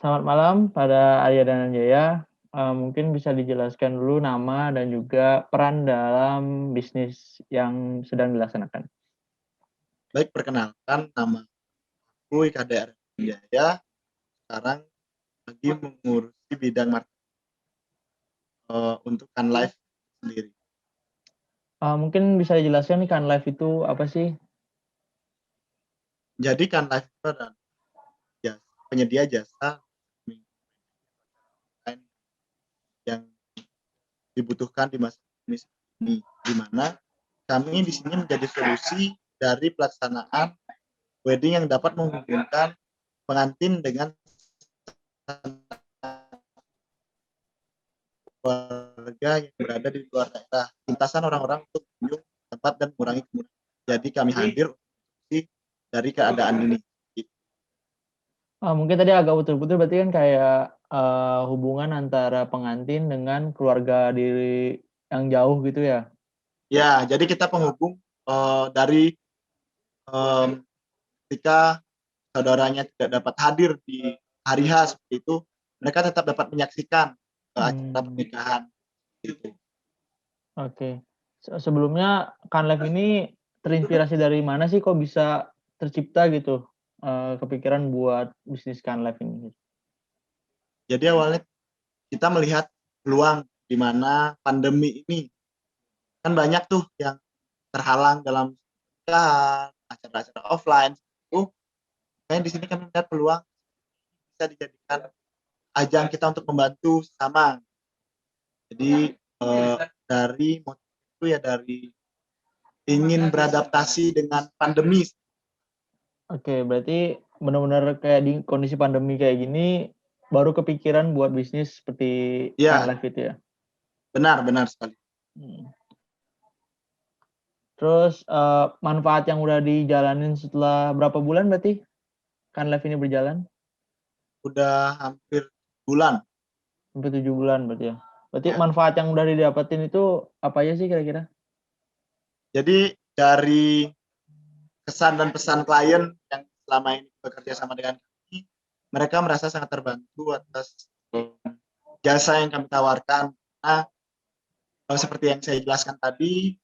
Selamat malam pada Arya dan Anjaya. Mungkin bisa dijelaskan dulu nama dan juga peran dalam bisnis yang sedang dilaksanakan. Baik, perkenalkan nama aku Ika DR Jaya. Sekarang lagi mengurusi bidang marketing untuk Live sendiri. Mungkin bisa dijelaskan nih Live itu apa sih? Jadi Live itu adalah penyedia jasa yang dibutuhkan di masa ini, di mana kami di sini menjadi solusi dari pelaksanaan wedding yang dapat menghubungkan pengantin dengan keluarga yang berada di luar daerah. Lintasan orang-orang untuk kunjung tempat dan mengurangi kerumunan. Jadi kami hadir dari keadaan ini. Mungkin tadi agak putus-putus, berarti kan kayak hubungan antara pengantin dengan keluarga diri yang jauh gitu ya? Ya, jadi kita penghubung dari ketika saudaranya tidak dapat hadir di hari H seperti itu, mereka tetap dapat menyaksikan acara pernikahan. Gitu. Oke. Sebelumnya Live ini terinspirasi dari mana sih kok bisa tercipta gitu kepikiran buat bisnis Live ini? Jadi awalnya kita melihat peluang di mana pandemi ini kan banyak tuh yang terhalang dalam acara-acara offline itu. Kayaknya di sini kami melihat peluang bisa dijadikan ajang kita untuk membantu sama. Jadi dari motif itu ya dari ingin beradaptasi dengan pandemi. Oke, berarti benar-benar kayak di kondisi pandemi kayak gini baru kepikiran buat bisnis seperti Ya, Live itu ya? benar sekali. Terus manfaat yang udah dijalanin setelah berapa bulan berarti Live ini berjalan? Udah hampir bulan. Hampir 7 bulan berarti ya? Berarti Ya. manfaat yang udah didapatin itu apa aja sih kira-kira? Jadi dari kesan dan pesan klien yang selama ini bekerja sama dengan kami, mereka merasa sangat terbantu atas jasa yang kami tawarkan. Nah, seperti yang saya jelaskan tadi,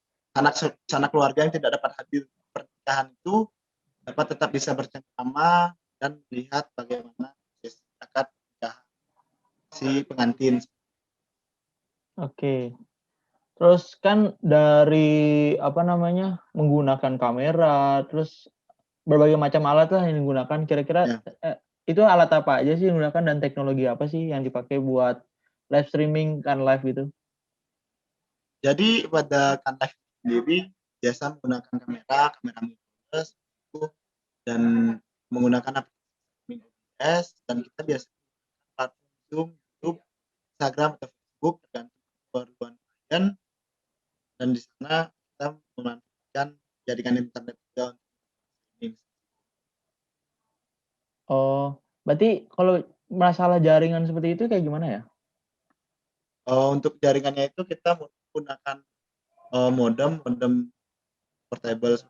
sanak keluarga yang tidak dapat hadir pernikahan itu dapat tetap bisa bercengkrama dan melihat bagaimana akad pernikahan si pengantin. Oke. Terus kan dari menggunakan kamera, terus berbagai macam alat lah yang digunakan. Kira-kira Ya. itu alat apa aja sih yang digunakan dan teknologi apa sih yang dipakai buat live streaming Live gitu? Jadi pada Live sendiri biasa menggunakan kamera mirrorless dan menggunakan aplikasi OBS, dan kita biasa platform Zoom, YouTube, Instagram atau Facebook tergantung keperluan klien, dan di sana kita memanfaatkan jaringan internet juga untuk streaming. Oh, berarti kalau masalah jaringan seperti itu kayak gimana ya? Untuk jaringannya itu kita menggunakan modem portable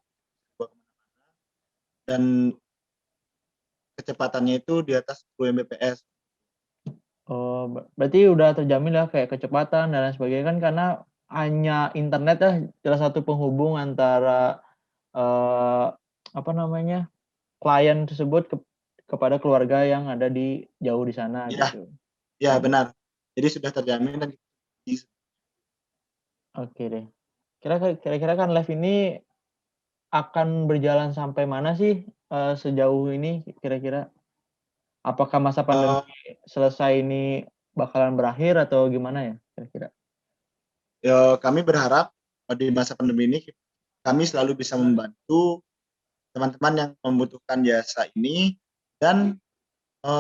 dan kecepatannya itu di atas 10 Mbps. Oh, berarti udah terjamin lah kayak kecepatan dan lain sebagainya kan karena hanya internet ya salah satu penghubung antara eh, klien tersebut kepada keluarga yang ada di jauh di sana Ya, gitu. ya benar. Jadi sudah terjamin dan Oke deh. Kira-kira Live ini akan berjalan sampai mana sih sejauh ini kira-kira? Apakah masa pandemi selesai ini bakalan berakhir atau gimana ya kira-kira? kami berharap di masa pandemi ini kami selalu bisa membantu teman-teman yang membutuhkan jasa ini, dan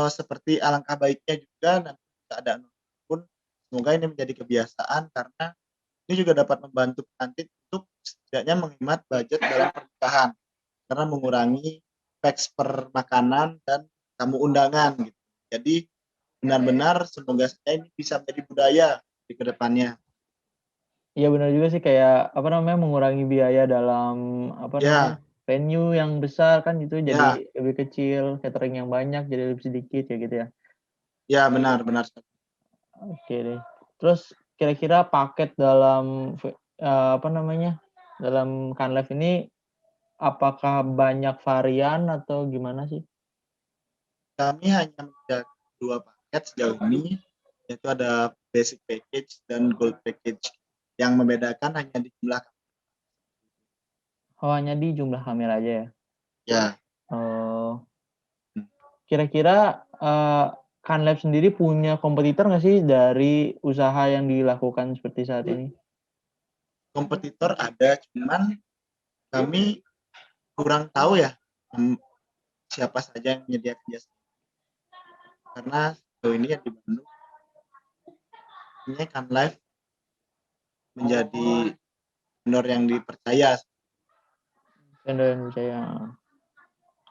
seperti alangkah baiknya juga nanti keadaan pun semoga ini menjadi kebiasaan, karena ini juga dapat membantu pengantin untuk setidaknya menghemat budget dalam pernikahan karena mengurangi teks per makanan dan tamu undangan gitu. Jadi benar-benar semoga saja ini bisa menjadi budaya di kedepannya. Iya benar juga sih kayak mengurangi biaya dalam Ya, venue yang besar kan itu ya, jadi lebih kecil, catering yang banyak jadi lebih sedikit kayak gitu ya. Ya, benar benar. Oke deh. Terus kira-kira paket dalam apa namanya, dalam Canlive ini apakah banyak varian atau gimana sih? Kami hanya menyediakan 2 paket sejauh ini, yaitu ada basic package dan gold package. Yang membedakan hanya di jumlah. Oh, hanya di jumlah kamera aja ya? Ya. Oh. Hmm. Kira-kira, Canlive sendiri punya kompetitor nggak sih dari usaha yang dilakukan seperti saat ini? Kompetitor ada, cuman kami kurang tahu ya, siapa saja yang menyediakan jasa. Karena sejauh ini yang di Bandung, ini Canlive menjadi vendor yang dipercaya. Vendor Indonesia ya.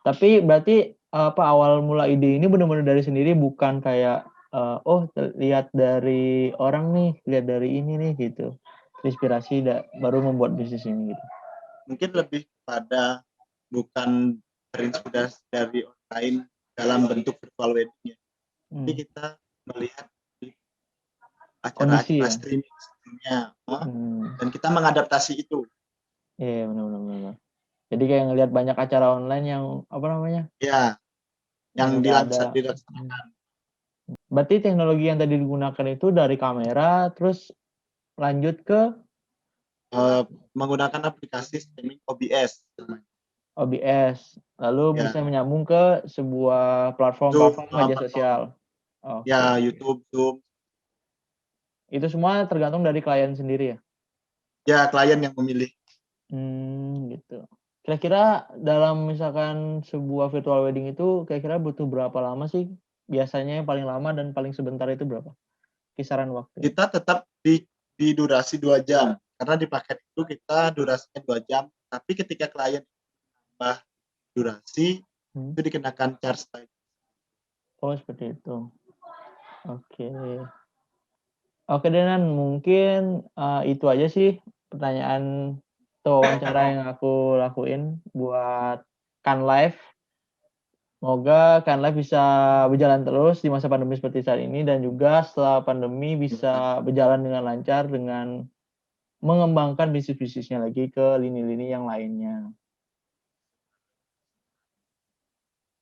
Tapi berarti apa awal mula ide ini benar-benar dari sendiri bukan kayak oh lihat dari orang nih, lihat dari ini nih gitu. Inspirasi baru membuat bisnis ini gitu. Mungkin lebih kepada bukan terinspirasi dari orang lain dalam bentuk virtual wedding ya. Tapi kita melihat di Kondisi acara-acara ya. streaming sebelumnya, dan kita mengadaptasi itu. Iya, benar. Jadi kayak ngelihat banyak acara online yang apa namanya? Ya, yang Yang udah ada. dilaksanakan. Berarti teknologi yang tadi digunakan itu dari kamera terus lanjut ke Menggunakan aplikasi streaming OBS. OBS, lalu Ya, bisa menyambung ke sebuah Zoom, platform media platform. sosial. Ya, Oke. YouTube, Zoom. Itu semua tergantung dari klien sendiri ya? Ya, klien yang memilih. Gitu. Kira-kira dalam misalkan sebuah virtual wedding itu kira-kira butuh berapa lama sih? Biasanya yang paling lama dan paling sebentar itu berapa? Kisaran waktunya? Kita tetap di durasi 2 jam. Karena di paket itu kita durasinya 2 jam. Tapi ketika klien tambah durasi, itu dikenakan charge time. Oh, seperti itu. Oke. Oke deh Nan, mungkin itu aja sih pertanyaan atau wawancara yang aku lakuin buat Canlive. Semoga Canlive bisa berjalan terus di masa pandemi seperti saat ini dan juga setelah pandemi bisa berjalan dengan lancar dengan mengembangkan bisnis-bisnisnya lagi ke lini-lini yang lainnya.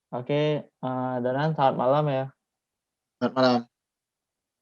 Oke, Danan, selamat malam ya. Selamat malam.